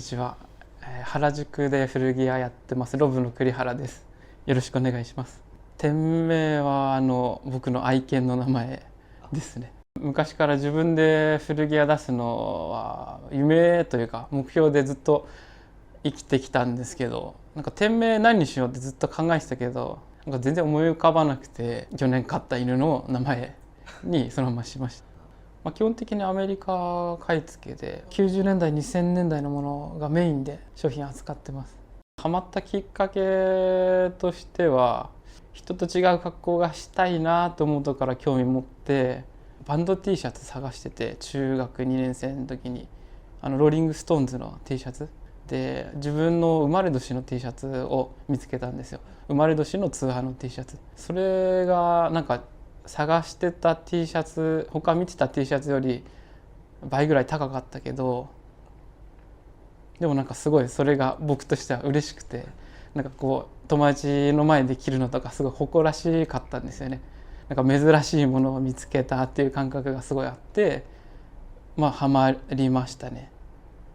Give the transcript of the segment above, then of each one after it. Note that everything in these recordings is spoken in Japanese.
ちは。原宿で古着屋やってますロブの栗原です。よろしくお願いします。店名は僕の愛犬の名前ですね。昔から自分で古着屋出すのは夢というか目標でずっと生きてきたんですけど、なんか店名何にしようってずっと考えてたけど、なんか全然思い浮かばなくて、去年飼った犬の名前にそのまましました。基本的にアメリカ買い付けで90年代2000年代のものがメインで商品扱ってます。ハマったきっかけとしては、人と違う格好がしたいなと思うとから興味持ってバンド T シャツ探してて、中学2年生の時にローリングストーンズの T シャツで自分の生まれ年の T シャツを見つけたんですよ。生まれ年のツアーの T シャツ、それがなんか探してた T シャツ、他見てた T シャツより倍ぐらい高かったけど、でもなんかすごいそれが僕としては嬉しくて、なんかこう友達の前で着るのとかすごい誇らしかったんですよね。なんか珍しいものを見つけたっていう感覚がすごいあって、ハマりましたね。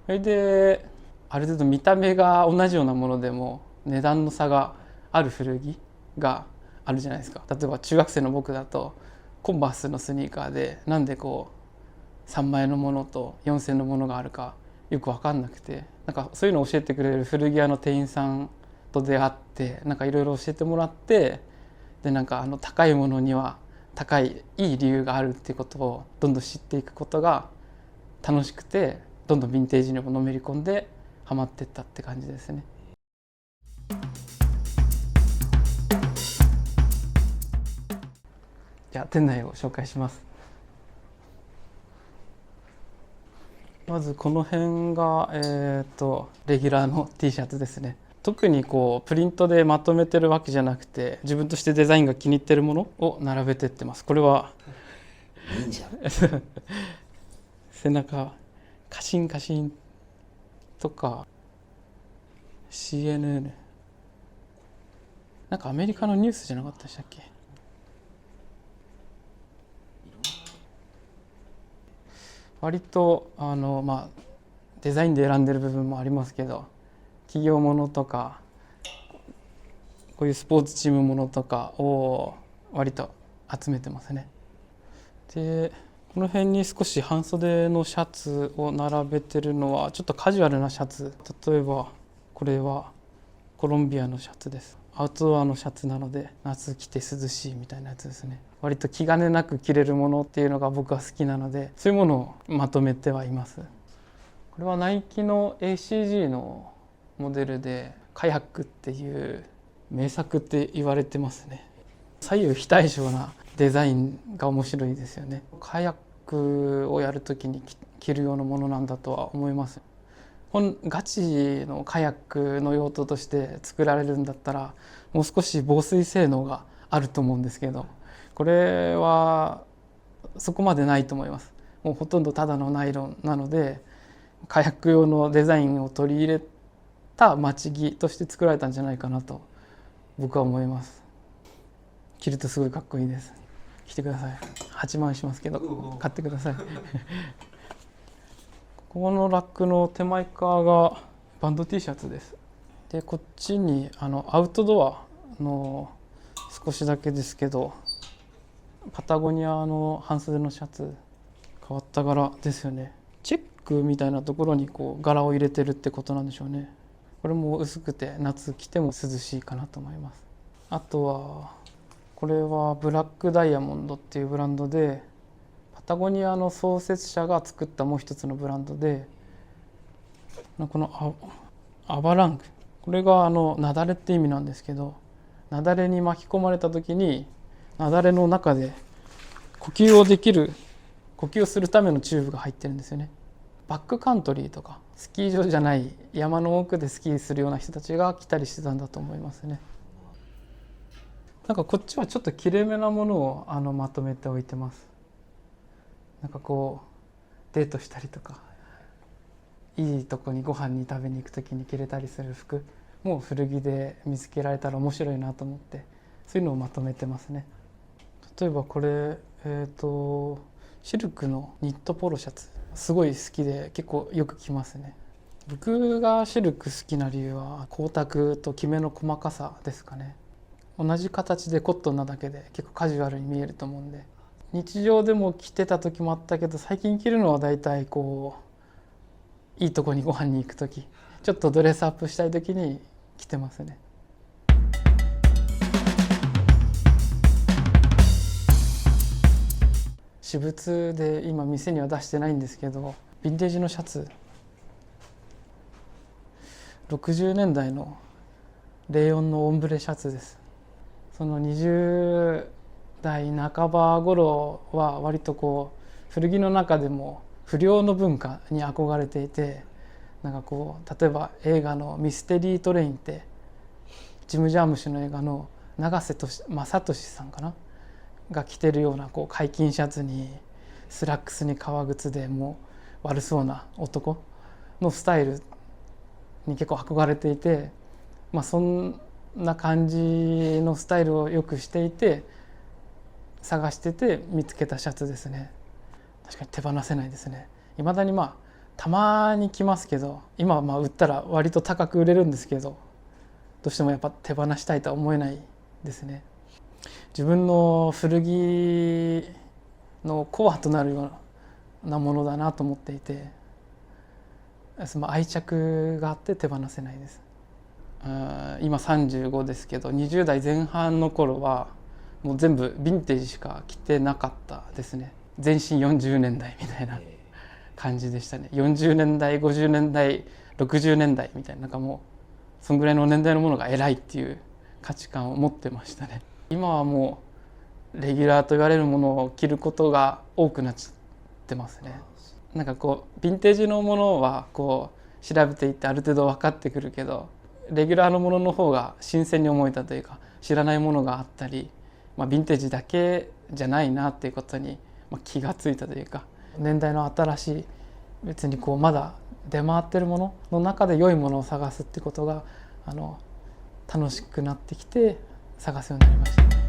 それである程度見た目が同じようなものでも値段の差がある古着があるじゃないですか。例えば中学生の僕だとコンバースのスニーカーでなんでこう3万円のものと4000円のものがあるかよく分かんなくて、なんかそういうのを教えてくれる古着屋の店員さんと出会って、なんかいろいろ教えてもらって、でなんか高いものには高いいい理由があるっていうことをどんどん知っていくことが楽しくて、どんどんヴィンテージにものめり込んでハマっていったって感じですね。じゃあ店内を紹介します。まずこの辺が、レギュラーの T シャツですね。特にこうプリントでまとめてるわけじゃなくて、自分としてデザインが気に入ってるものを並べてってます。これは忍者背中カシンカシンとか CNN、 なんかアメリカのニュースじゃなかったでしたっけ。割とデザインで選んでる部分もありますけど、企業ものとかこういうスポーツチームものとかを割と集めてますね。でこの辺に少し半袖のシャツを並べてるのはちょっとカジュアルなシャツ。例えばこれはコロンビアのシャツです。アウトドアのシャツなので夏着て涼しいみたいなやつですね。割と気兼ねなく着れるものっていうのが僕は好きなので、そういうものをまとめてはいます。これはナイキの ACG のモデルで、カヤックっていう名作って言われてますね。左右非対称なデザインが面白いですよね。カヤックをやるときに着るようなものなんだとは思います。ガチのカヤックの用途として作られるんだったらもう少し防水性能があると思うんですけど、これはそこまでないと思います。もうほとんどただのナイロンなので、カヤック用のデザインを取り入れた町着として作られたんじゃないかなと僕は思います。着るとすごいかっこいいです。着てください。8万しますけど買ってください。ここのラックの手前側がバンド T シャツです。でこっちにアウトドアの少しだけですけど、パタゴニアの半袖のシャツ、変わった柄ですよね。チェックみたいなところにこう柄を入れてるってことなんでしょうね。これも薄くて夏着ても涼しいかなと思います。あとはこれはブラックダイヤモンドっていうブランドで、パタゴニアの創設者が作ったもう一つのブランドで、このアバラング、これが雪崩って意味なんですけど、雪崩に巻き込まれた時に雪崩の中で呼吸をするためのチューブが入ってるんですよね。バックカントリーとかスキー場じゃない山の奥でスキーするような人たちが来たりしてたんだと思いますね。なんかこっちはちょっときれいめなものをまとめておいてます。なんかこうデートしたりとか、いいとこにご飯に食べに行く時に着れたりする服もう古着で見つけられたら面白いなと思って、そういうのをまとめてますね。例えばこれ、シルクのニットポロシャツ、すごい好きで結構よく着ますね。僕がシルク好きな理由は光沢ときめの細かさですかね。同じ形でコットンなだけで結構カジュアルに見えると思うんで、日常でも着てた時もあったけど、最近着るのはだいたいこういいとこにご飯に行く時、ちょっとドレスアップしたい時に着てますね。私物で今店には出してないんですけど、ヴィンテージのシャツ、60年代のレーヨンのオンブレシャツです。その20代半ば頃は割とこう古着の中でも不良の文化に憧れていて、なんかこう例えば映画の「ミステリートレイン」ってジム・ジャームシュの映画の永瀬正敏さんかなが着てるようなこう解禁シャツにスラックスに革靴でもう悪そうな男のスタイルに結構憧れていて、そんな感じのスタイルをよくしていて探してて見つけたシャツですね。確かに手放せないですね。未だにたまに着ますけど、今は売ったら割と高く売れるんですけど、どうしてもやっぱ手放したいとは思えないですね。自分の古着のコアとなるようなものだなと思っていて、その愛着があって手放せないです。今35ですけど、20代前半の頃はもう全部ヴィンテージしか着てなかったですね。全身40年代みたいな感じでしたね。40年代50年代60年代みたいな、なんかもうそんぐらいの年代のものが偉いっていう価値観を持ってましたね。今はもうレギュラーと言われるものを着ることが多くなっちゃってますね。なんかこうヴィンテージのものはこう調べていってある程度分かってくるけど、レギュラーのものの方が新鮮に思えたというか、知らないものがあったり、ヴィンテージだけじゃないなっていうことに気がついたというか、年代の新しい別にこうまだ出回ってるものの中で良いものを探すってことが楽しくなってきて探すようになりました。